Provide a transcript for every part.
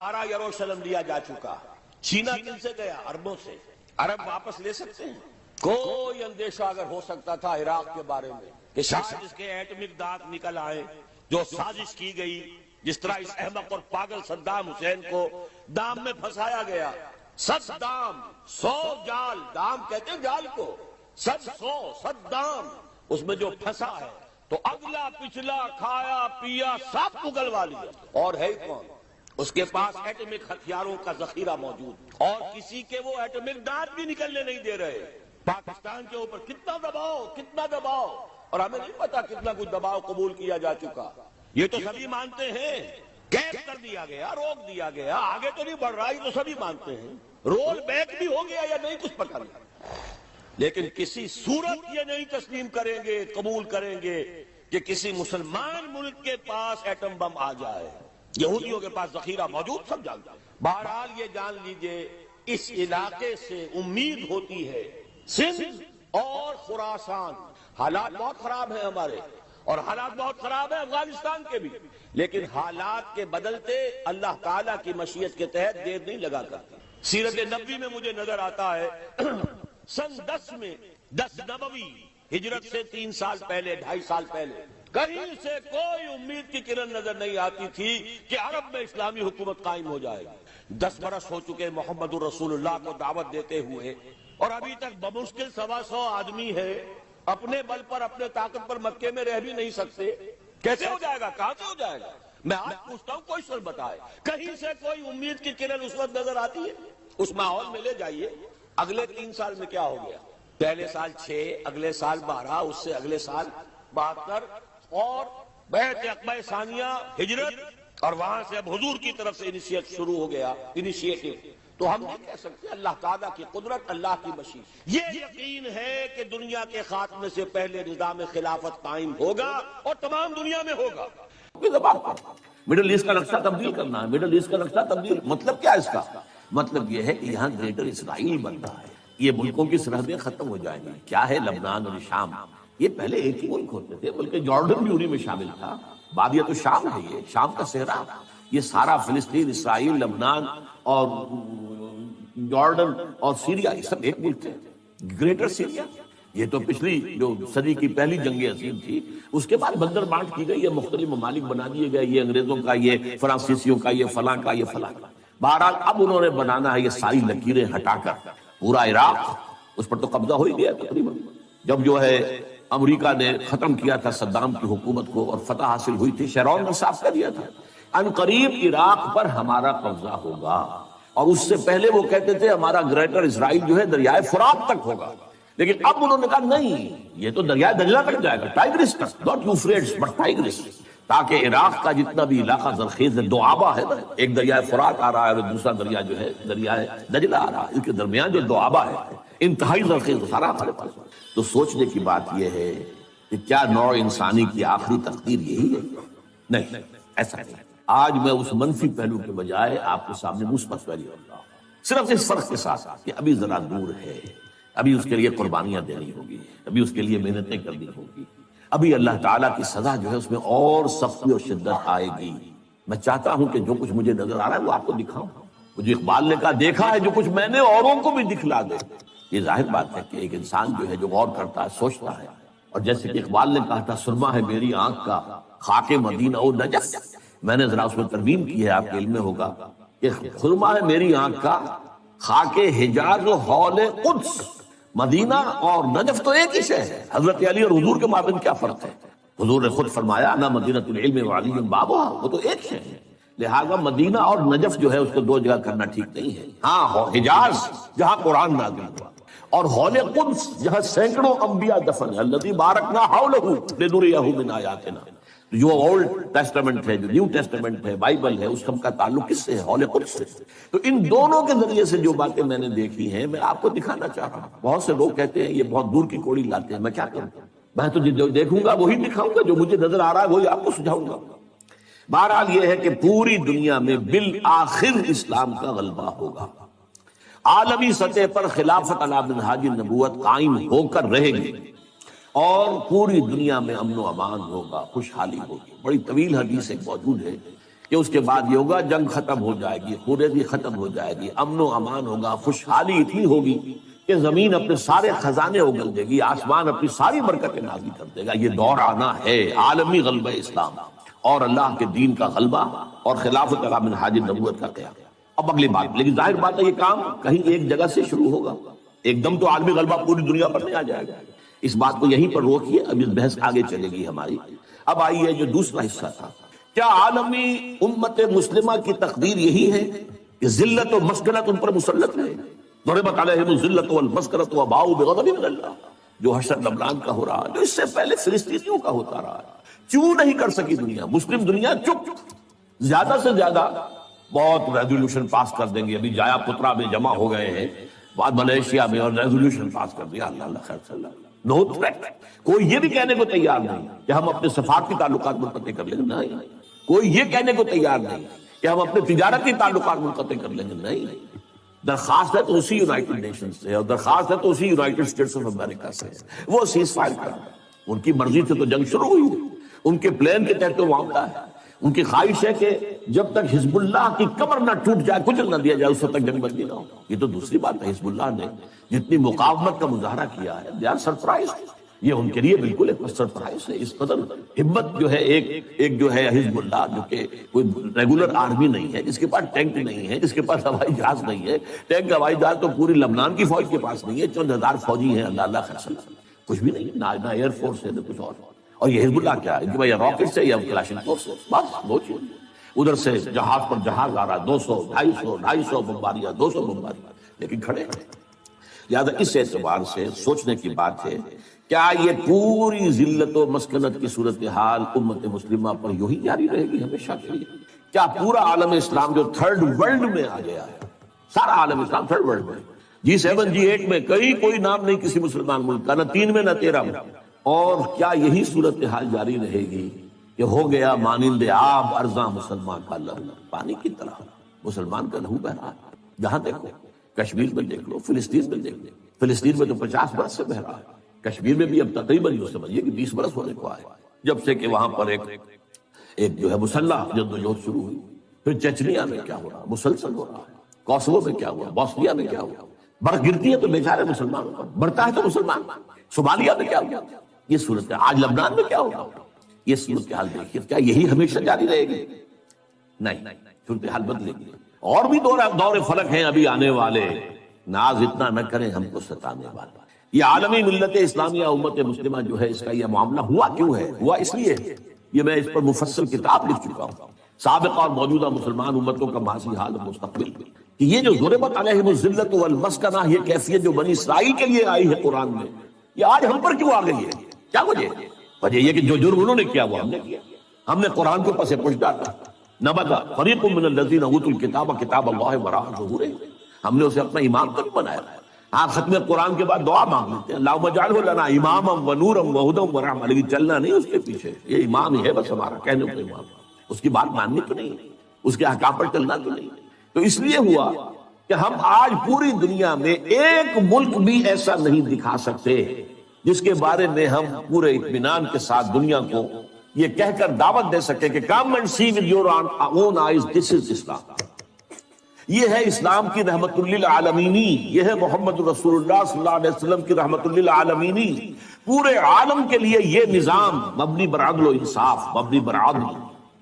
سارا یروشلم لیا جا چکا. چھینا کن سے گیا؟ عربوں سے. عرب واپس لے سکتے ہیں؟ کوئی اندیشہ اگر ہو سکتا تھا عراق کے بارے میں کہ شاید اس کے ایٹمک دانت نکل آئے، جو سازش کی گئی، جس طرح اس احمق اور پاگل صدام حسین کو دام میں پھنسایا گیا. صدام 100 جال، دام کہتے ہیں جال کو، صدام اس میں جو پھنسا ہے تو اگلا پچھلا کھایا پیا سب اگلوا لیا. اور ہے کون؟ اس کے پاس ایٹمک ہتھیاروں کا ذخیرہ موجود، اور کسی کے وہ ایٹمک دانت بھی نکلنے نہیں دے رہے. پاکستان کے اوپر کتنا دباؤ، اور ہمیں نہیں پتا کتنا کچھ دباؤ قبول کیا جا چکا. یہ تو سبھی مانتے ہیں، قید کر دیا گیا، روک دیا گیا، آگے تو نہیں بڑھ رہا، یہ تو سبھی مانتے ہیں. رول بیک بھی ہو گیا یا نہیں کچھ پتہ نہیں، لیکن کسی صورت یہ نہیں تسلیم کریں گے، قبول کریں گے کہ کسی مسلمان ملک کے پاس ایٹم بم آ جائے. یہودیوں کے پاس ذخیرہ موجود، سب جانتے ہیں. بہرحال یہ جان لیجئے اس علاقے سے امید ہوتی ہے. سندھ اور خراسان حالات بہت خراب ہیں ہمارے، اور حالات بہت خراب ہیں افغانستان کے بھی، لیکن حالات کے بدلتے اللہ تعالیٰ کی مشیت کے تحت دیر نہیں لگا کرتا. سیرت نبوی میں مجھے نظر آتا ہے سن 10 میں، 10 نبوی، ہجرت سے 3 سال پہلے، 2.5 سال پہلے، کہیں سے کوئی امید کی کرن نظر نہیں آتی تھی کہ عرب میں اسلامی حکومت قائم ہو جائے گی. 10 برس ہو چکے محمد الرسول اللہ کو دعوت دیتے ہوئے، اور ابھی تک بمشکل 125 آدمی ہے. اپنے بل پر، اپنے طاقت پر مکے میں رہ بھی نہیں سکتے. کیسے ہو جائے گا؟ کہاں سے ہو جائے گا؟ میں آج پوچھتا ہوں، کوئی شخص بتائے کہیں سے کوئی امید کی کرن اس وقت نظر آتی ہے؟ اس ماحول میں لے جائیے. اگلے 3 سال میں کیا ہو گیا؟ پہلے سال 6، اگلے سال 12، اس سے اگلے سال 72، اور بیعت عقبہ ثانیہ، ہجرت، اور وہاں سے اب حضور کی طرف سے انیشیٹ شروع ہو گیا، انیشیٹو. تو ہم نہیں کہہ سکتے اللہ تعالیٰ کی قدرت، اللہ کی مشیت. یہ یقین ہے کہ دنیا کے خاتمے سے پہلے نظام خلافت قائم ہوگا، اور تمام دنیا میں ہوگا. مڈل ایسٹ کا نقشہ تبدیل کرنا ہے. مڈل ایسٹ کا نقشہ تبدیل مطلب کیا ہے؟ اس کا مطلب یہ ہے کہ یہاں گریٹر اسرائیل بن رہا ہے. یہ ملکوں کی سرحدیں ختم ہو جائیں گی. کیا ہے لبنان اور شام؟ یہ پہلے ایک ہی ملک ہوتے تھے، بلکہ جارڈن بھی انہی میں شامل تھا. بادیہ تو شام ہے، یہ شام کا صحرا. یہ سارا فلسطین، اسرائیل، لبنان اور جارڈن اور سیریا، یہ سب ایک ملک تھے. گریٹر سیریا، یہ تو پچھلی جو صدی کی پہلی جنگ عظیم تھی، اس کے بعد بندر بانٹ کی گئی، یہ مختلف ممالک بنا دیے گئے، یہ انگریزوں کا، یہ فرانسیسیوں کا، یہ فلاں کا، یہ فلاں کا. بہرحال اب انہوں نے بنانا ہے یہ ساری لکیریں ہٹا کر پورا عراق، اس پر تو قبضہ ہو ہی گیا تقریباً. جب جو ہے امریکہ نے ختم کیا تھا صدام کی حکومت کو اور فتح حاصل ہوئی تھی، شیرون نے صاف کر دیا تھا ان قریب عراق پر ہمارا قبضہ ہوگا. اور اس سے پہلے وہ کہتے تھے ہمارا گریٹر اسرائیل جو ہے دریائے فرات تک ہوگا. لیکن اب انہوں نے کہا نہیں، یہ تو دریائے دجلہ تک جائے گا، ٹائگرس تک، ناٹ یوفریٹس بٹ ٹائگرس. تاکہ عراق کا جتنا بھی علاقہ زرخیز ہے، دو آبا ہے نا، ایک دریائے فرات آ رہا ہے اور دوسرا دریا جو ہے دریائے دجلہ آ رہا ہے، اس کے درمیان جو دو آبا ہے انتہائی زرخیز سارا ہمارے پاس. تو سوچنے کی بات یہ ہے کہ کیا نوع انسانی کی آخری تقدیر یہی ہے؟ نہیں، ایسا نہیں. آج میں اس منفی پہلو کے بجائے آپ کے سامنے مثبت پہلو رکھ رہا ہوں، صرف اس فرق کے ساتھ کہ ابھی ذرا دور ہے، ابھی اس کے لیے قربانیاں دینی ہوگی، ابھی اس کے لیے محنتیں کرنی ہوگی، ابھی اللہ تعالیٰ کی سزا جو ہے اس میں اور سختی اور شدت آئے گی. میں چاہتا ہوں کہ جو کچھ مجھے نظر آ رہا ہے وہ آپ کو دکھاؤں. مجھے اقبال نے کہا دیکھا ہے جو کچھ میں نے اوروں کو بھی دکھلا دے. یہ ظاہر بات ہے کہ ایک انسان جو ہے جو غور کرتا ہے، سوچتا ہے، اور جیسے کہ اقبال نے کہا تھا سرما ہے میری آنکھ کا خاک مدینہ و نجف، میں نے ذرا اس میں ترمیم کی ہے، آپ کے علم میں ہوگا کہ سرما ہے میری آنکھ کا خاک حجاز و حول قدس. مدینہ اور نجف تو ایک ہی شے ہے. حضرت علی اور حضور کے مابین کیا فرق ہے؟ حضور نے خود فرمایا انا مدینہ العلم وعلی بابها، وہ تو ایک شے ہے. لہذا مدینہ اور نجف جو ہے اس کو دو جگہ کرنا ٹھیک نہیں ہے. ہاں، حجاز جہاں قرآن نازل ہوا، اور حول قدس جہاں سینکڑوں انبیاء دفن ہیں، الذی بارکنا حولہ لنریہ من آیاتنا. جو اولڈ ٹیسٹمنٹ ہے، جو نیو ٹیسٹمنٹ ہے، بائبل ہے، اس کا تعلق کس سے ہے؟ حول قدس سے. تو ان دونوں کے ذریعے سے جو باتیں میں نے دیکھی ہیں میں آپ کو دکھانا چاہ رہا ہوں. بہت سے لوگ کہتے ہیں یہ بہت دور کی کوڑی لاتے ہیں. میں کیا کروں؟ میں تو جو دیکھوں گا وہی دکھاؤں گا، جو مجھے نظر آ رہا ہے وہی آپ کو سجھاؤں گا. بہرحال یہ ہے کہ پوری دنیا میں بالآخر اسلام کا غلبہ ہوگا. عالمی سطح پر خلافت علی منہاج النبوت قائم ہو کر رہے گی، اور پوری دنیا میں امن و امان ہوگا، خوشحالی ہوگی. بڑی طویل حدیث ایک موجود ہے کہ اس کے بعد یہ ہوگا جنگ ختم ہو جائے گی، خونریزی ختم ہو جائے گی، امن و امان ہوگا، خوشحالی اتنی ہوگی کہ زمین اپنے سارے خزانے اگل دے گی، آسمان اپنی ساری برکتیں نازل کر دے گا۔ یہ دور آنا ہے عالمی غلبہ اسلام اور اللہ کے دین کا غلبہ اور خلافت کا منہاج نبوت کا قیام۔ اب اگلی بات، لیکن ظاہر بات ہے یہ کام کہیں ایک جگہ سے شروع ہوگا، ایک دم تو عالمی غلبہ پوری دنیا پر نہیں آ جائے گا۔ اس بات کو یہیں پر روکیے، اب اس بحث آگے چلے گی ہماری۔ اب آئیے جو دوسرا حصہ تھا، کیا عالمی امت مسلمہ کی تقدیر یہی ہے کہ ذلت و مسکنت ان پر مسلط رہے؟ ضربت علیہم الذلۃ والمسکنۃ وباؤوا بغضب من اللہ، جو حشر لبنان کا ہو رہا ہے، جو اس سے پہلے فلسطینیوں کا ہوتا رہا ہے۔ کیوں نہیں کر سکی دنیا؟ مسلم دنیا چپ، زیادہ سے زیادہ بہت ریزولوشن پاس کر دیں گے۔ ابھی جایا پترا میں جمع ہو گئے ہیں، بعد ملیشیا میں، اور ریزولوشن پاس کر دیا، اللہ اللہ خیر صلی اللہ۔ نو تھریٹ، کوئی یہ بھی کہنے کو تیار نہیں کہ ہم اپنے سفارتی تعلقات منقطع کر لیں گے، نہیں۔ کوئی یہ کہنے کو تیار نہیں کہ ہم اپنے تجارتی تعلقات منقطع کر لیں گے، نہیں۔ درخواست ہے تو اسی یونائٹڈ نیشن سے، اور درخواست ہے تو اسی یونائٹڈ اسٹیٹس آف امریکہ سے، وہ سیز فائر کر رہا ہے۔ ان کی مرضی سے تو جنگ شروع ہوئی ہے، ان کے پلان کے تحت تو معاملہ ہے۔ ان کی خواہش ہے کہ جب تک حزب اللہ کی کمر نہ ٹوٹ جائے، کچل نہ دیا جائے، اس وقت تک جنگ بندی نہ ہو۔ یہ تو دوسری بات ہے، حزب اللہ نے جتنی مقاومت کا مظاہرہ کیا ہے، دے آر سرپرائز، یہ ان کے لیے بالکل ایک سرپرائز ہے۔ اس قدر ہمت جو ہے ایک جو ہے حزب اللہ، جو کہ کوئی ریگولر آرمی نہیں ہے، جس کے پاس ٹینک نہیں ہے، جس کے پاس ہوائی جہاز نہیں ہے۔ ٹینک ہوائی جہاز تو پوری لبنان کی فوج کے پاس نہیں ہے، چند ہزار فوجی ہیں، اللہ اللہ خیر صلی اللہ، کچھ بھی نہیں، نہ ایئر فورس ہے نہ کچھ اور یہ حزب اللہ کیا ہے کہ بھائی راکٹ سے یا کلاشن کوف سے، بس وہ چیز۔ ادھر سے جہاز پر جہاز آ رہا، 200 250 بمباریاں، 200 بمباریاں، لیکن کھڑے ہیں۔ لہٰذا اس اعتبار سے سوچنے کی بات ہے، کیا یہ پوری ذلت و مسکنت کی صورتحال امت مسلمہ پر یوں ہی جاری رہے گی ہمیشہ کے لیے؟ کیا پورا عالم اسلام جو تھرڈ ورلڈ میں آ گیا ہے، سارا عالم اسلام تھرڈ ورلڈ میں، G7 G8 میں کوئی نام نہیں کسی مسلمان ملک کا، نہ 3 میں نہ 13 میں، اور کیا یہی صورتحال جاری رہے گی کہ ہو گیا مانند آب ارزاں مسلمان کا لہو، پانی کی طرح مسلمان کا لہو بہ رہا ہے؟ جہاں دیکھو، کشمیر میں دیکھ لو، فلسطین میں دیکھ لو، فلسطین میں تو 50 برس سے بہ رہا ہے، کشمیر میں بھی اب تقریباً یہ سمجھیے کہ 20 برس ہونے کو آئے، جب سے کہ وہاں پر ایک جو ہے مسلح جدوجہد شروع ہوئی۔ پھر چچنیا میں کیا ہو رہا، مسلسل ہو رہا ہے، کوسوو میں کیا ہوا، بوسنیا میں کیا ہوا، برف گرتی ہے تو بیچارے مسلمانوں پر، برتا ہے تو مسلمان، صومالیہ میں کیا ہوا، یہ صورت ہے۔ آج لبنان میں کیا ہوگا، یہ صورتحال دیکھیے، کیا یہی ہمیشہ جاری رہے گی؟ نہیں، صورتحال بدلے گی، اور بھی دور فلک ہیں ابھی آنے والے، ناز اتنا نہ کریں ہم کو ستانے والا۔ یہ عالمی ملت اسلامیہ امت مسلمہ جو ہے، اس کا یہ معاملہ ہوا کیوں ہے؟ ہوا اس لیے، یہ میں اس پر مفصل کتاب لکھ چکا ہوں، سابقہ اور موجودہ مسلمان امتوں کا ماضی حال اور مستقبل، کہ یہ جو ضربت علیہم الذلۃ والمسکنہ، یہ کیفیت جو بنی اسرائیل کے لیے آئی ہے قرآن میں، یہ آج ہم پر کیوں آ گئی ہے؟ کیا وجہ ہے؟ وجہ یہ کہ جو جرم انہوں نے کیا وہ ہم نے کیا، ہم نے قرآن کو پس پش ڈالا۔ نبذ فریق من الذین اوتوا الکتاب کتاب اللہ وراء ظہورہم، ہم نے اسے اپنا امام تو نہیں بنایا۔ ہاں، ختم قرآن کے بعد دعا مانگ لیتے ہیں، اللہم اجعلہ لنا اماما ونورا وہدی ورحمۃ، لیکن چلنا نہیں اس کے پیچھے، یہ امام ہی ہے بس ہمارا، کہنے کو امام، اس کی بات ماننی تو نہیں، اس کے احکام پر چلنا تو نہیں۔ تو اس لیے ہوا کہ ہم آج پوری دنیا میں ایک ملک بھی ایسا نہیں دکھا سکتے جس کے بارے میں ہم پورے اطمینان کے ساتھ دنیا کو یہ کہہ کر دعوت دے سکے کہ come and see with your own eyes, this is Islam۔ یہ ہے اسلام کی رحمت للعالمینی، یہ ہے محمد رسول اللہ صلی اللہ علیہ وسلم کی رحمت للعالمینی۔ پورے عالم کے لیے یہ نظام مبنی بر عدل و انصاف، مبنی بر عدل،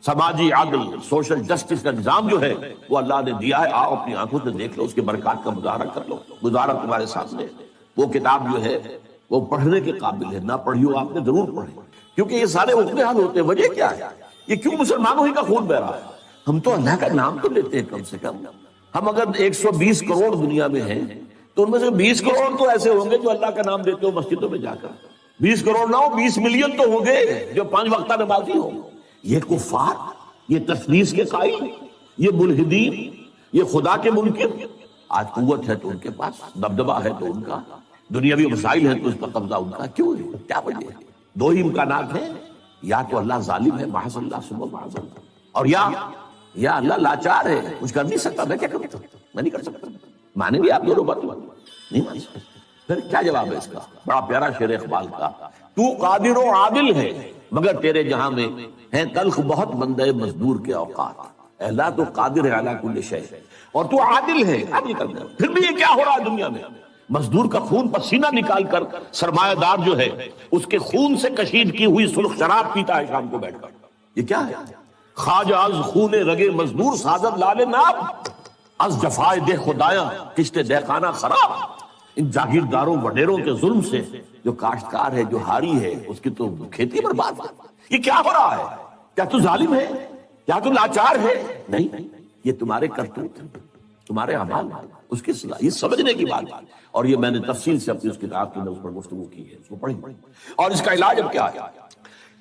سماجی عدل، سوشل جسٹس کا نظام جو ہے وہ اللہ نے دیا ہے۔ آؤ اپنی آنکھوں سے دیکھ لو، اس کے برکات کا مظاہرہ کر لو، مظاہرہ تمہارے سامنے۔ وہ کتاب جو ہے وہ پڑھنے کے قابل ہے، نہ پڑھیو آپ نے ضرور پڑھیں، کیونکہ یہ سارے عقدے حل ہوتے ہیں۔ وجہ کیا ہے؟ یہ کیوں مسلمانوں ہی کا خون بہ رہا ہے؟ ہم تو اللہ کا نام تو لیتے ہیں کم سے کم۔ ہم اگر 120 کروڑ دنیا میں ہیں تو ان میں سے 20 کروڑ تو ایسے ہوں گے جو اللہ کا نام لیتے ہو مسجدوں میں جا کر، 20 کروڑ نہ ہو 20 ملین تو ہوں گے جو 5 وقتہ نمازی ہوں۔ یہ کفار، یہ تثلیث کے قائل، یہ ملحدین، یہ خدا کے منکر، آج قوت ہے تو ان کے پاس، دبدبہ ہے تو ان کا، دنیاوی مسائل ہیں تو اس پر قبضہ ان کا، کیوں ہے؟ کیا وجہ ہے؟ دو ہی امکانات ہیں، یا تو اللہ ظالم ہے معاذ اللہ ثم معاذ اللہ، اور یا اللہ لاچار ہے، کچھ کر نہیں سکتا، میں کیا کروں؟ میں نہیں کر سکتا۔ مانے بھی آپ دونوں بات نہیں مان سکتے، پھر کیا جواب ہے اس کا؟ بڑا پیارا شعر اقبال کا، تو قادر و عادل ہے مگر تیرے جہاں میں ہیں تلخ بہت بندے مزدور کے اوقات۔ اللہ تو قادر ہے علی کل شیء، اور تو عادل ہے، عادل کرنا۔ پھر بھی یہ کیا ہو رہا ہے دنیا میں؟ مزدور کا خون پسینہ نکال کر سرمایہ دار جو ہے اس کے خون سے کشید کی ہوئی سرخ شراب پیتا ہے شام کو بیٹھ کر۔ یہ کیا ہے؟ خواجہ از خون رگے مزدور سازد لال ناب، از جفائے دہ خدایاں کشت دہقانہ خراب۔ ان جاگیرداروں وڈیروں کے ظلم سے جو کاشتکار ہے، جو ہاری ہے، اس کی تو کھیتی برباد ہے۔ یہ کیا ہو رہا ہے؟ کیا تو ظالم ہے؟ کیا تو لاچار ہے؟ نہیں، یہ تمہارے کرتوت ہیں، تمہارے اعمال ہیں، اس کی صلاح، یہ سمجھنے کی بات ہے۔ اور یہ میں نے تفصیل سے اپنی اس کتاب کے اندر اس پر گفتگو کی ہے، اس کو پڑھی۔ اور اس کا علاج اب کیا ہے؟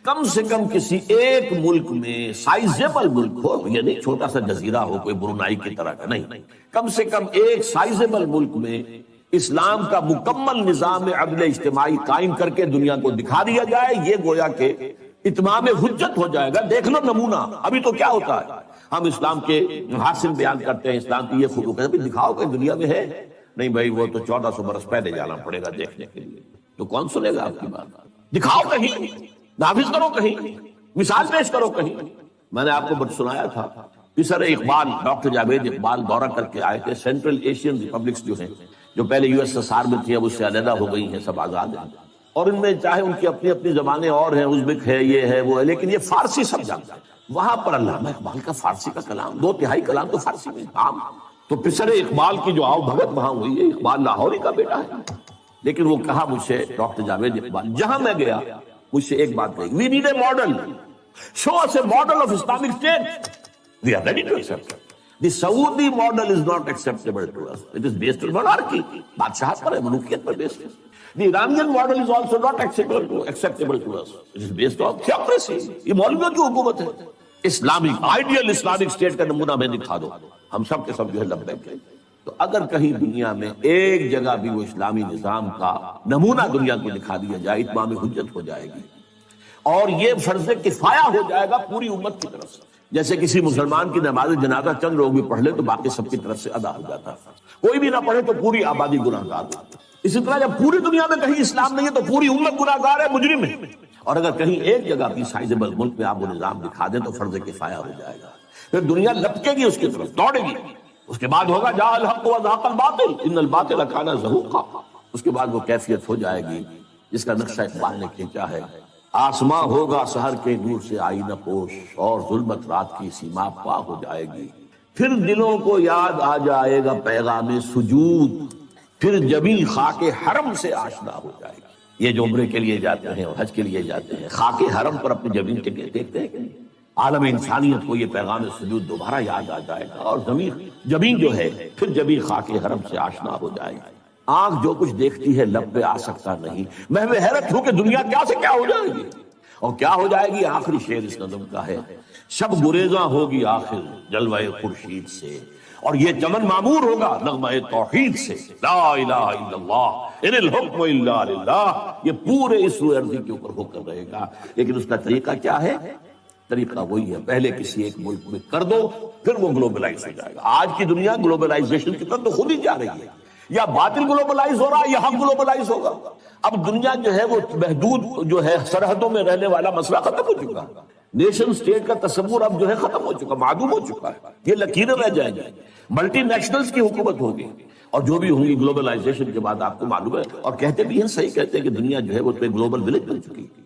کم سے کم کسی ایک ملک میں، سائزیبل ملک ہو، یہ نہیں چھوٹا سا جزیرہ ہو کوئی برونائی کی طرح کا، نہیں، کم سے کم ایک سائزیبل ملک میں اسلام کا مکمل نظام عدل اجتماعی قائم کر کے دنیا کو دکھا دیا جائے، یہ گویا کہ اتمام حجت ہو جائے گا۔ دیکھ لو نمونہ، ابھی تو کیا ہوتا ہے، ہم اسلام کے محاسن بیان کرتے ہیں، اسلام کی یہ خوبیاں، ابھی دکھاؤ کہ دنیا میں ہے، نہیں بھائی وہ تو 1400 برس پہلے جانا پڑے گا دیکھنے کے لیے، تو کون سنے گا آپ کی بات؟ دکھاؤ کہیں، نافذ کرو کہیں، مثال پیش کرو کہیں۔ میں نے آپ کو سنایا تھا، پسر اقبال، ڈاکٹر جاوید اقبال دورہ کر کے آئے تھے، سینٹرل ایشین ریپبلکس جو ہیں، جو پہلے USSR میں تھی اب اس سے علیحدہ ہو گئی ہیں، سب آزاد ہیں، اور ان میں چاہے ان کی اپنی اپنی زبانیں اور ہیں، ازبک ہے، یہ ہے، وہ ہے، لیکن یہ فارسی سب جانتا ہے۔ وہاں پر علامہ اقبال کا فارسی کا کلام، 2/3 کلام تو فارسی میں عام، تو پسر اقبال کی جو آؤ بھگت وہاں ہوئی ہے۔ اقبال لاہوری کا بیٹا ہے، لیکن وہ کہا مجھ سے، ڈاکٹر جاوید اقبال، جہاں میں گیا مجھ سے ایک بات کہی، we need a model, show us a model of Islamic state, we are ready to accept. The Saudi model is not acceptable to us. It is based on monarchy. بادشاہت پر ہے، ملوکیت پر based ہے۔ The Iranian model is also not acceptable to us. It is based on theocracy. یہ مولویوں کی حکومت ہے۔ Islamic ideal Islamic state کا نمونہ میں دکھا دو، ہم سب کے سب جو ہے لبیک ہیں۔ تو اگر کہیں دنیا میں ایک جگہ بھی وہ اسلامی نظام کا نمونہ دنیا کو دکھا دیا جائے، اتمام حجت ہو جائے گی، اور یہ فرض کفایہ ہو جائے گا پوری امت کی طرف سے۔ جیسے کسی مسلمان کی نماز جنازہ چند لوگ بھی پڑھ لے تو باقی سب کی طرف سے ادا ہو جاتا ہے، کوئی بھی نہ پڑھے تو پوری آبادی گناہگار ہوتی ہے۔ اسی طرح جب پوری دنیا میں کہیں اسلام نہیں ہے تو پوری امت گناہگار ہے، مجرم ہے۔ اور اگر کہیں ایک جگہ بھی سائزیبل ملک میں آپ وہ نظام دکھا دیں تو فرض کفایہ ہو جائے گا، پھر دنیا لپکے گی، اس کی طرف دوڑے گی۔ اس کے بعد ہوگا جاء الحق وزهق الباطل ان الباطل كان زهوقا، اس کے بعد وہ کیفیت ہو جائے گی جس کا نقشہ اقبال نے کھینچا ہے، آسماں ہوگا سحر کے نور سے آئینہ پوش، اور ظلمت رات کی سیما پا ہو جائے گی، پھر دلوں کو یاد آ جائے گا پیغام سجود، پھر جبیں خاک حرم سے آشنا ہو جائے گی۔ یہ جو عمرے کے لیے جاتے ہیں اور حج کے لیے جاتے ہیں، خاک حرم پر اپنی جبین ٹکے دیکھتے ہیں کہ نہیں؟ عالم انسانیت کو یہ پیغام سجود دوبارہ یاد آ جائے گا، اور جبین جو ہے پھر جبیں خاک حرم سے آشنا ہو جائے گی۔ آنکھ جو کچھ دیکھتی ہے لب پہ آ سکتا نہیں، میں حیرت ہوں کہ دنیا کیا سے کیا ہو جائے گی، اور کیا ہو جائے گی۔ آخری شعر اس نظم کا ہے، شب گریزاں ہوگی آخر جلوہ خورشید سے، اور یہ چمن معمور ہوگا نغمہ توحید سے، لا الہ الا اللہ ان الحکم الا للہ، یہ پورے اس روئے ارضی کے اوپر ہو کر رہے گا۔ لیکن اس کا طریقہ کیا ہے؟ طریقہ وہی ہے، پہلے کسی ایک ملک میں کر دو، پھر وہ گلوبلائز ہو جائے گا۔ آج کی دنیا گلوبلائزیشن کی طرف تو خود ہی جا رہی ہے، یا باطل گلوبلائز ہو رہا ہے یا حق گلوبلائز ہوگا۔ اب دنیا جو ہے وہ محدود جو ہے سرحدوں میں رہنے والا مسئلہ ختم ہو چکا ہے، نیشن سٹیٹ کا تصور اب جو ہے ختم ہو چکا، معدوم ہو چکا ہے، یہ لکیریں رہ جائیں گی، ملٹی نیشنلز کی حکومت ہوگی، اور جو بھی ہوں گی گلوبلائزیشن کے بعد آپ کو معلوم ہے، اور کہتے بھی ہیں، صحیح کہتے ہیں کہ دنیا جو ہے وہ گلوبل ولیج بن چکی ہے۔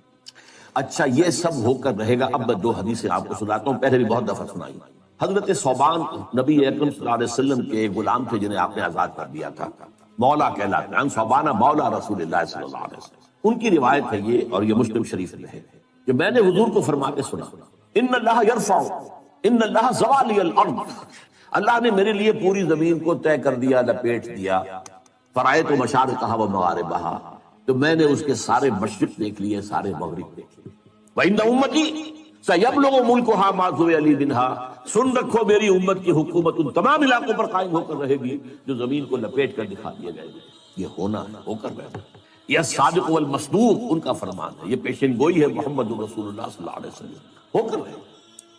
اچھا یہ سب ہو کر رہے گا۔ اب میں 2 حدیثیں آپ کو سناتا ہوں، پہلے بھی بہت دفعہ سنائی۔ حضرت ثوبان نبی اکرم صلی اللہ علیہ وسلم کے ایک غلام تھے جنہیں آپ نے آزاد کر دیا تھا، مولا کہلاتے ہیں، ثوبان مولا رسول اللہ صلی اللہ علیہ وسلم۔ ان کی روایت ہے یہ، اور یہ مسلم شریف میں ہے کہ میں نے حضور کو فرماتے سنا، ان اللہ یرفع ان اللہ زوالی الارض، اللہ نے میرے لیے پوری زمین کو طے کر دیا، لپیٹ دیا، فرائض و مشارقہ و مغاربہ، تو میں نے اس کے سارے مشرق دیکھ لیے، سارے مغرب دیکھ لیے۔ وَإِنَّ أُمَّتِي سَيَبْلُغُ مُلْكُهَا مَا ذُوِيَ لِي مِنْهَا، سن رکھو میری امت کی حکومت ان تمام علاقوں پر قائم ہو کر رہے گی جو زمین کو لپیٹ کر دکھا دیا جائے گا۔ یہ ہونا ہو کر رہے گا، یہ صادق والمصدوق ان کا فرمان ہے، یہ پیشن گوئی ہے محمد رسول اللہ صلی اللہ علیہ وسلم، ہو کر رہے گا۔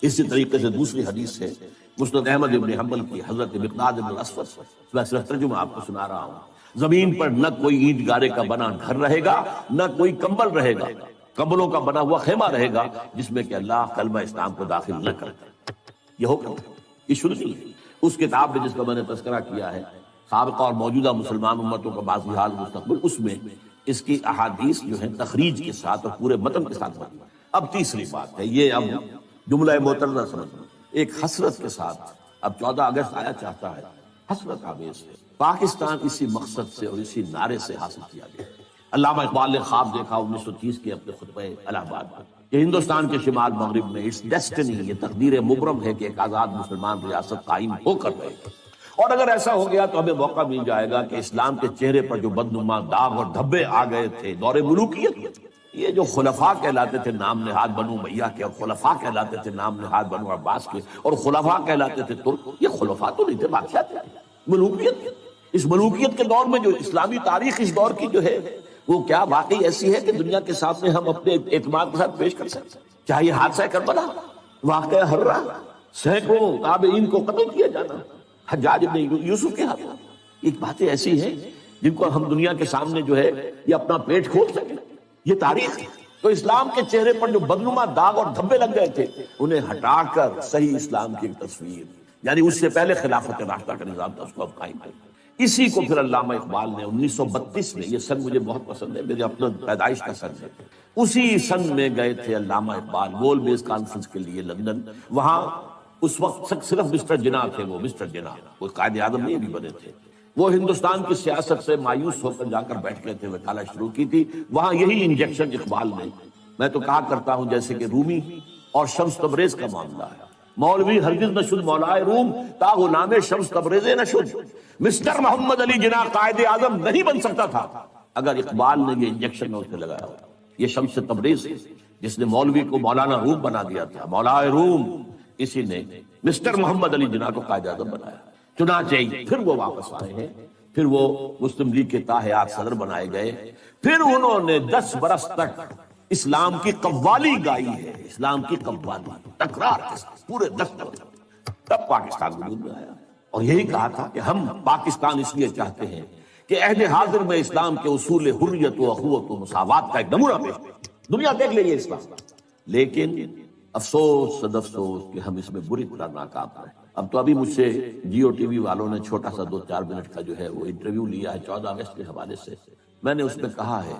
اسی طریقے سے دوسری حدیث ہے مسند احمد ابن حنبل کی، حضرت مقداد بن الاسود، میں صرف ترجمہ آپ کو سنا رہا ہوں۔ زمین پر نہ کوئی اینٹ گارے کا بنا گھر رہے گا، نہ کوئی کمبل رہے گا، کمبلوں کا بنا ہوا خیمہ رہے گا جس میں کہ اللہ کلمہ اسلام کو داخل نہ کرتا۔ یہ ہو کر یہ شروع نہیں ہے۔ اس کتاب میں جس کا میں نے تذکرہ کیا ہے، سابقہ اور موجودہ مسلمان امتوں کا ماضی حال مستقبل، اس میں اس کی احادیث جو ہیں تخریج کے ساتھ اور پورے متن کے ساتھ بنی۔ اب تیسری بات ہے، یہ اب جملہ معترضہ سمجھنا، ایک حسرت کے ساتھ اب 14 اگست آیا چاہتا ہے، حسرت آمیز ہے، پاکستان اسی مقصد سے اور اسی نعرے سے حاصل کیا گیا۔ علامہ اقبال نے خواب دیکھا 1930 کے اپنے خطبہ الہ آباد میں کہ ہندوستان کے شمال مغرب میں اس ڈیسٹنی، یہ تقدیر مبرم ہے کہ ایک آزاد مسلمان ریاست قائم ہو کر رہے گی، اور اگر ایسا ہو گیا تو ہمیں موقع مل جائے گا کہ اسلام کے چہرے پر جو بدنما داغ اور دھبے آ گئے تھے دور ملوکیت، یہ جو خلفاء کہلاتے تھے نام نہاد بنو امیہ کے، اور خلفاء کہلاتے تھے نام نہاد بنو عباس کے، اور خلفاء کہلاتے تھے ترک، یہ خلفاء تو نہیں تھے، بادشاہ تھے۔ ملوکیت، اس ملوکیت کے دور میں جو اسلامی تاریخ اس دور کی جو ہے وہ کیا واقعی ایسی ہے کہ دنیا کے سامنے ہم اپنے اعتماد کے ساتھ پیش کر سکتے ہیں؟ چاہے یہ حادثہ کربلا، واقعہ ہررا، سینکڑوں تابعین کو قتل کیا جانا، حجاج بن یوسف کے ہاتھ، ایک باتیں ایسی ہیں جن کو ہم دنیا کے سامنے جو ہے یہ اپنا پیٹ کھول سکیں، یہ تاریخ ہے۔ تو اسلام کے چہرے پر جو بدنما داغ اور دھبے لگ گئے تھے انہیں ہٹا کر صحیح اسلام کی ایک تصویر، یعنی اس سے پہلے خلافت راشدہ کا نظام تھا، اس کو اب قائم کر، اسی کو پھر علامہ اقبال نے 1932 میں، یہ سن مجھے بہت پسند ہے، میرے اپنا پیدائش کا سن ہے، اسی سن میں گئے تھے علامہ اقبال وول بیس کانفرنس کے لیے لندن۔ وہاں اس وقت صرف مسٹر جناح تھے، وہ مسٹر جناح، وہ قائد اعظم نہیں بھی بنے تھے، وہ ہندوستان کی سیاست سے مایوس ہو کر جا کر بیٹھ گئے تھے، وکالت شروع کی تھی۔ وہاں یہی انجیکشن اقبال نے، میں تو کہا کرتا ہوں جیسے کہ رومی اور شمس تبریز کا معاملہ ہے، مولوی ہرگز نہ شد مولائے روم تا غلام شمس تبریز نہ شد، مسٹر محمد علی جناح قائد اعظم نہیں بن سکتا تھا اگر اقبال نے یہ انجیکشن اس نے لگایا ہو۔ یہ شمس تبریز جس نے مولوی کو مولانا روم بنا دیا تھا، مولائے روم، اسی نے مسٹر محمد علی جناح کو قائد اعظم بنایا۔ چنانچہ پھر وہ واپس آئے ہیں، پھر وہ مسلم لیگ کے تاحیات صدر بنائے گئے، پھر انہوں نے 10 برس تک اسلام کی قوالی گائی ہے، اسلام کی قوالی تکرار کے ساتھ پورے 10 برس، تب پاکستان وجود میں آیا، اور یہی کہا تھا کہ ہم پاکستان اس لیے چاہتے ہیں کہ عہد حاضر میں اسلام کے اصول حریت و اخوت و مساوات کا ایک نمونہ پیش کریں، دنیا دیکھ لے یہ اسلام۔ لیکن افسوس صد افسوس کہ ہم اس میں بری طرح ناکام رہے۔ اب تو ابھی مجھ سے جیو ٹی وی والوں نے چھوٹا سا 2-4 منٹ کا جو ہے وہ انٹرویو لیا ہے 14 اگست کے حوالے سے، میں نے اس میں کہا ہے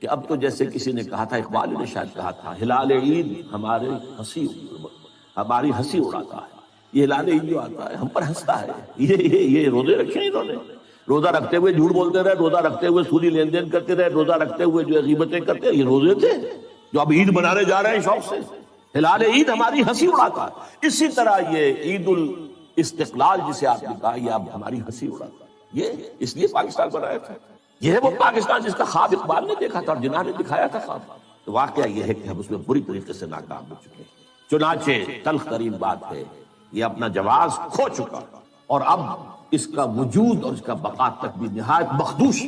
کہ اب تو جیسے کسی نے کہا تھا، اقبال نے شاید کہا تھا، ہلال عید ہماری ہنسی اڑاتا ہے، یہ ہلال عید جو آتا ہے ہم پر ہنستا ہے، یہ روزے رکھے انہوں نے، روزہ رکھتے ہوئے جھوٹ بولتے رہے، روزہ رکھتے ہوئے سودی لین دین کرتے رہے، روزہ رکھتے ہوئے جو غیبتیں کرتے، یہ روزے تھے جو اب عید منانے جا رہے ہیں شوق سے، ہلال عید ہماری ہنسی اڑاتا ہے۔ اسی طرح یہ عید الاستقلال جسے آپ نے کہا، یہ اب ہماری ہنسی اڑاتا ہے، یہ اس لیے پاکستان بنایا تھا، یہ ہے وہ پاکستان جس کا خواب اقبال نے دیکھا تھا اور جناح نے دکھایا تھا خواب۔ تو واقعہ یہ ہے کہ ہم اس میں بری طریقے سے ناکام ہو چکے ہیں۔ چنانچہ تلخ ترین بات ہے، یہ اپنا جواز کھو چکا، اور اب اس کا وجود اور اس کا بقا تک بھی نہایت مخدوش۔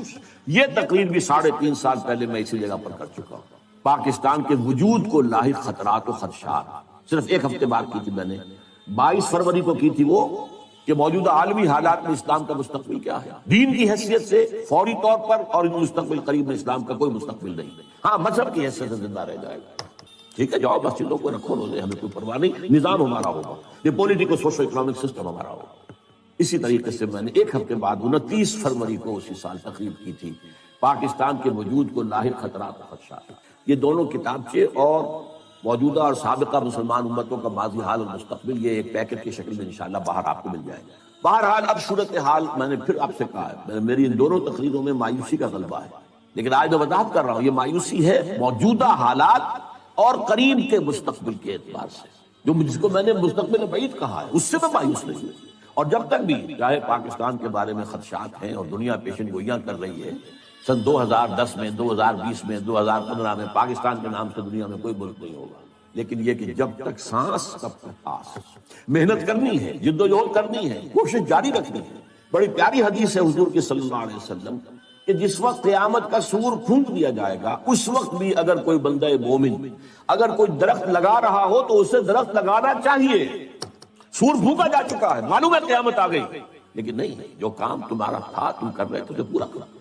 یہ تقریر بھی 3.5 سال پہلے میں اسی جگہ پر کر چکا ہوں۔ پاکستان کے وجود کو لاحق خطرات و خدشات، صرف ایک ہفتے بعد کی تھی میں نے، 22 فروری کو کی تھی وہ، کہ موجودہ عالمی حالات میں اسلام کا مستقبل کیا ہے، دین کی حیثیت سے فوری طور پر، اور مستقبل قریب میں اسلام کا کوئی مستقبل نہیں، ہاں مذہب کی حیثیت سے زندہ رہ جائے گا، ٹھیک ہے، جاؤ مسجدوں کو رکھو روزے، ہمیں کوئی پرواہ نہیں، نظام ہمارا ہوگا، یہ پولیٹیکل سوشل اکنامک سسٹم ہمارا ہوگا۔ اسی طریقے سے میں نے ایک ہفتے بعد 29 فروری کو اسی سال تقریر کی تھی، پاکستان کے وجود کو لاحق خطرات و خدشات۔ یہ دونوں کتابچے اور موجودہ اور سابقہ مسلمان امتوں کا ماضی حال اور مستقبل، یہ ایک پیکٹ کی شکل میں انشاءاللہ باہر آپ کو مل جائے گا۔ بہرحال اب صورتحال میں نے پھر آپ سے کہا ہے، میری ان دونوں تقریروں میں مایوسی کا غلبہ ہے، لیکن آج میں وضاحت کر رہا ہوں، یہ مایوسی ہے موجودہ حالات اور قریب کے مستقبل کے اعتبار سے، جو جس کو میں نے مستقبل بعید کہا ہے، اس سے میں مایوس نہیں ہوں۔ اور جب تک بھی چاہے پاکستان کے بارے میں خدشات ہیں اور دنیا پیشن گوئیاں کر رہی ہے، سن 2010 میں، 2020 میں، 2015 میں پاکستان کے نام سے دنیا میں کوئی ملک نہیں ہوگا، لیکن یہ کہ جب تک سانس تب تک آس، محنت کرنی ہے، جدوجہد کرنی ہے، کوشش جاری رکھنی ہے۔ بڑی پیاری حدیث ہے حضور کی صلی اللہ علیہ وسلم کہ جس وقت قیامت کا سور پھونک دیا جائے گا، اس وقت بھی اگر کوئی بندہ مومن اگر کوئی درخت لگا رہا ہو تو اسے درخت لگانا چاہیے۔ سور پھونکا جا چکا ہے، معلوم ہے قیامت آ گئی، لیکن نہیں، جو کام تمہارا تھا تم کر رہے تھے اسے پورا کرو۔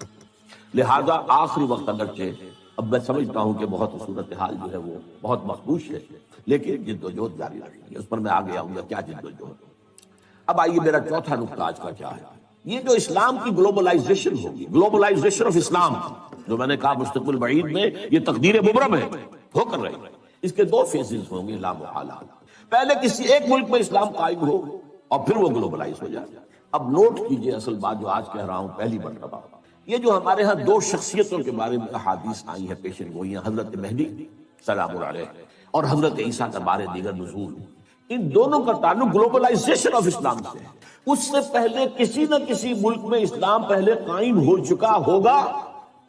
لہذا آخری وقت اگرچہ اب میں سمجھتا ہوں کہ بہت صورتحال جو ہے وہ بہت مخدوش ہے، لیکن جد و جہد جاری رکھنی ہے، اس پر میں آگے آؤں گا کیا جد و جہد۔ اب آئیے میرا چوتھا نقطہ آج کا کیا ہے، یہ جو اسلام کی گلوبلائزیشن ہوگی، گلوبلائزیشن آف اسلام، جو میں نے کہا مستقبل بعید میں یہ تقدیر مبرم ہے، ہو کر رہی ہے، اس کے دو فیزز ہوں گے لا محالہ۔ پہلے کسی ایک ملک میں اسلام قائم ہو اور پھر وہ گلوبلائز ہو جائے۔ اب نوٹ کیجئے اصل بات جو آج کہہ رہا ہوں پہلی مرتبہ، یہ جو ہمارے ہاں دو شخصیتوں کے بارے میں احادیث آئی ہیں پیشن گوئیاں، حضرت مہدی سلام علیہ اور حضرت عیسیٰ کا بارے دیگر نزول، ان دونوں کا تعلق گلوبلائزیشن آف اسلام سے ہے۔ اس سے پہلے کسی نہ کسی ملک میں اسلام پہلے قائم ہو چکا ہوگا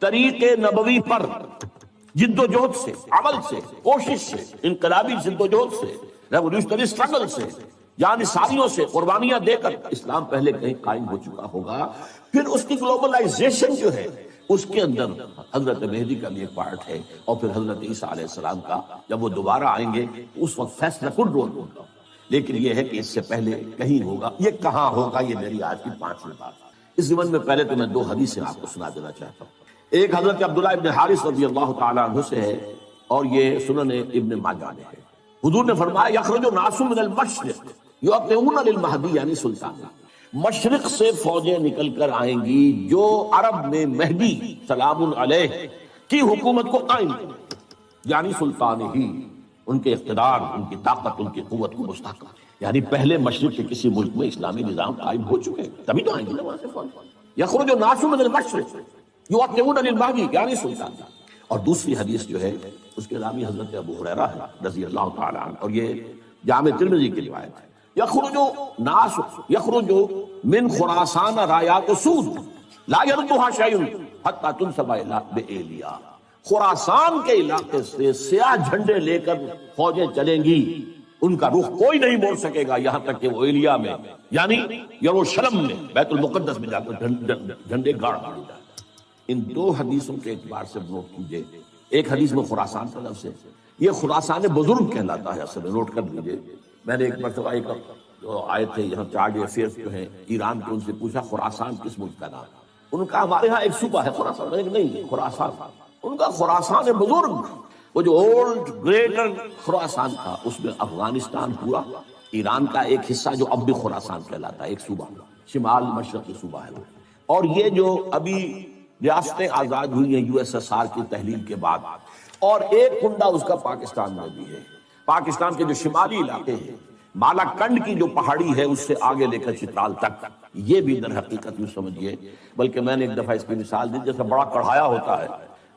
طریق نبوی پر، جد و جہد سے، عمل سے، کوشش سے، انقلابی جد و جہد سے، ریولیوشنری اسٹرگل سے، جان ساریوں سے، قربانیاں دے کر اسلام پہلے کہیں قائم ہو چکا ہوگا۔ پھر اس کی گلوبلائزیشن جو ہے اس کے اندر حضرت مہدی کا بھی ایک پارٹ ہے، اور پھر حضرت عیسیٰ علیہ السلام کا جب وہ دوبارہ آئیں گے اس وقت فیصلہ کن رول ہوگا۔ لیکن یہ ہے کہ اس سے پہلے کہیں ہوگا، یہ کہاں ہوگا، یہ میری آج کی پانچویں بات۔ اس ضمن میں پہلے تو میں دو حدیثیں آپ کو سنا دینا چاہتا ہوں۔ ایک حضرت عبداللہ ابن حارث رضی اللہ تعالیٰ عنہ سے ہے اور یہ سنن ابن ماجہ میں ہے۔ حضور نے فرمایا یخرج الناس من المشرق یعطون للمہدی یعنی سلطان، مشرق سے فوجیں نکل کر آئیں گی جو عرب میں مہدی سلام علیہ کی حکومت کو قائم کریں، یعنی سلطان ہی، ان کے اقتدار، ان کی طاقت، ان کی قوت کو مستحکم، یعنی پہلے مشرق کے کسی ملک میں اسلامی نظام قائم ہو چکے ہیں تبھی تو آئیں گے نا وہاں سے فوج۔ یخرج الناس من المشرق یعطون للمہدی یعنی سلطان۔ اور دوسری حدیث جو ہے اس کے راوی حضرت ابو ہریرہ ہے رضی اللہ تعالیٰ عنہ، اور یہ جامع ترمذی کی روایت ہے۔ یخرج من خراسان رایات سود لا یردها شیء حتی تنصب بایلیا، خراسان کے علاقے سے سیاہ جھنڈے لے کر فوجیں چلیں گی، ان کا رخ کوئی نہیں موڑ سکے گا یہاں تک کہ وہ ایلیا میں یعنی یروشلم میں بیت المقدس میں جا کر جھنڈے گاڑ دیے جائیں۔ ان دو حدیثوں کے اعتبار سے نوٹ کیجئے، ایک حدیث میں خراسان کا لفظ ہے، یہ خراسان بزرگ کہلاتا ہے، اصل میں نوٹ کر لیجئے۔ میں نے ایک مرتبہ ایک جو آئے تھے یہاں چارج افیئرز جو ہیں ایران کے، ان سے پوچھا خراسان کس ملک کا نام، ان کا ہمارے ہاں ایک صوبہ ہے خراسان، نہیں خراسان، ان کا خراسان بزرگ، وہ جو اولڈ گریٹر خراسان تھا اس میں افغانستان پورا، ایران کا ایک حصہ جو اب بھی خراسان کہلاتا ہے، ایک صوبہ شمال مشرقی صوبہ ہے۔ اور یہ جو ابھی ریاستیں آزاد ہوئی ہیں یو ایس ایس آر کی تحلیل کے بعد، اور ایک کنڈا اس کا پاکستان میں بھی ہے، پاکستان کے جو شمالی علاقے ہیں، بالا کنڈ کی جو پہاڑی ہے اس سے آگے لے کر چترال تک، یہ بھی در حقیقت یوں سمجھیے، بلکہ میں نے ایک دفعہ اس کی مثال دی، جیسے بڑا کڑھایا ہوتا ہے،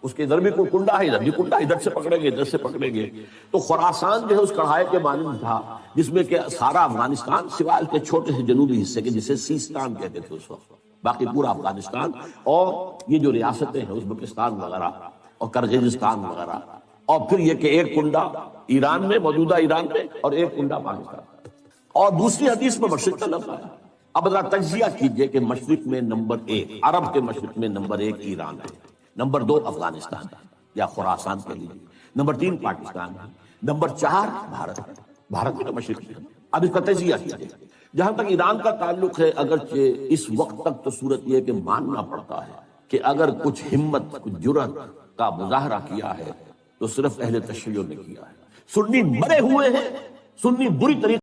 اس کے ادھر بھی کوئی کنڈا ہے، ادھر بھی کنڈا، ادھر سے پکڑیں گے ادھر سے پکڑیں گے، تو خراسان جو ہے اس کڑھائے کے مانند تھا، جس میں کہ سارا افغانستان سوائے کے چھوٹے سے جنوبی حصے کے جسے سیستان کہتے تھے اس وقت، باقی پورا افغانستان، اور یہ جو ریاستیں ہیں ازبکستان وغیرہ اور کرغیزستان وغیرہ، اور پھر یہ کہ ایک کنڈا ایران میں، موجودہ ایران میں، اور ایک کنڈا پاکستان۔ اور دوسری حدیث میں مشرق کا لفظ ہے۔ اب ذرا تجزیہ کیجئے کہ مشرق میں نمبر ایک، عرب کے مشرق میں نمبر ایک ایران ہے، نمبر دو افغانستان ہے یا خراسان کے لیے، نمبر تین پاکستان ہے، نمبر چار بھارت ہے، بھارت میں تو مشرق ہے۔ اب اس کا تجزیہ کیجئے، جہاں تک ایران کا تعلق ہے، اگرچہ اس وقت تک تو صورت یہ کہ ماننا پڑتا ہے کہ اگر کچھ ہمت، کچھ جرأت کا مظاہرہ کیا ہے تو صرف اہل تشیع نے کیا ہے۔ سنی مرے ہوئے ہیں، سنی بری طریقے